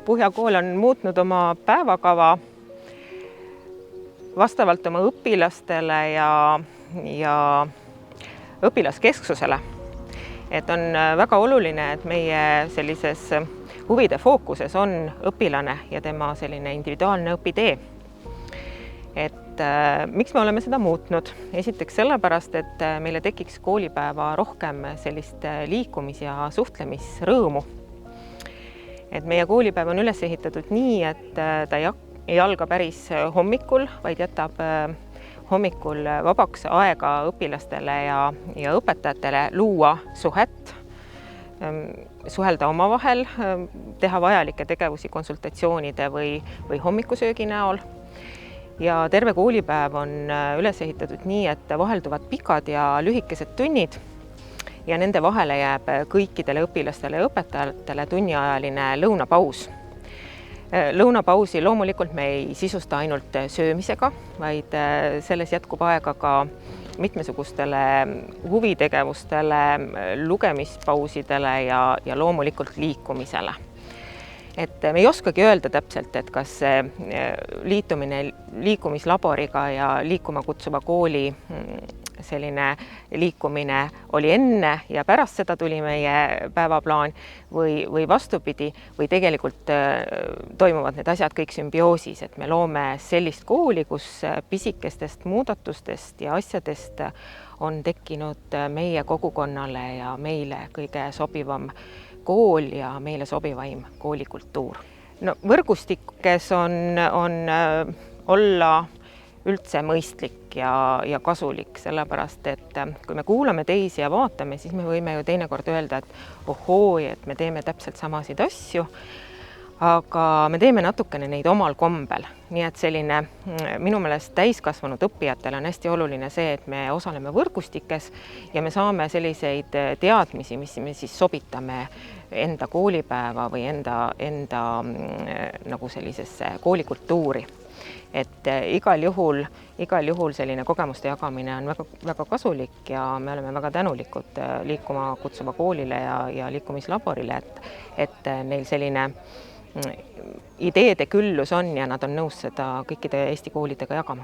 Puhja kool on muutnud oma päevakava vastavalt oma õpilastele ja õpilaskesksusele. Et on väga oluline, et meie sellises huvide fookuses on õpilane ja tema selline individuaalne õpitee. Et miks me oleme seda muutnud? Esiteks sellepärast, et meile tekiks koolipäeva rohkem sellist liikumis- ja suhtlemisrõõmu. Et meie koolipäev on üles ehitatud nii, et ta ei alga päris hommikul, vaid jätab hommikul vabaks aega õpilastele ja õpetajatele luua suhet, suhelda omavahel, teha vajalikke tegevusi konsultatsioonide või hommikusöögi näol. Ja terve koolipäev on üles ehitatud nii, et vahelduvad pikad ja lühikesed tunnid ja nende vahele jääb kõikidele õpilastele ja õpetajatele tunniajaline lõunapaus. Lõunapausi loomulikult me ei sisusta ainult söömisega, vaid selles jätkub aega ka mitmesugustele huvitegevustele, lugemispausidele ja loomulikult liikumisele. Et me ei oskagi öelda täpselt, et kas liitumine liikumislaboriga ja liikuma kutsuva kooli selline liikumine oli enne ja pärast seda tuli meie päevaplaan või vastupidi, või tegelikult toimuvad need asjad kõik sümbioosis, et me loome sellist kooli, kus pisikestest muudatustest ja asjadest on tekkinud meie kogukonnale ja meile kõige sobivam kool ja meile sobivaim koolikultuur. No, võrgustikes on olla üldse mõistlik ja kasulik, sellepärast et kui me kuulame teisi ja vaatame, siis me võime ju teinekord öelda, et ohoo, et me teeme täpselt samasid asju, aga me teeme natukene neid omal kombel. Nii et selline minu meelest täiskasvanud õppijatel on hästi oluline see, et me osaleme võrgustikes ja me saame selliseid teadmisi, mis me siis sobitame enda koolipäeva või enda nagu sellisesse koolikultuuri. Et igal juhul selline kogemuste jagamine on väga kasulik ja me oleme väga tänulikud liikuma kutsuva koolile ja liikumislaborile, et neil selline ideede küllus on ja nad on nõus seda kõikide Eesti koolidega jagama.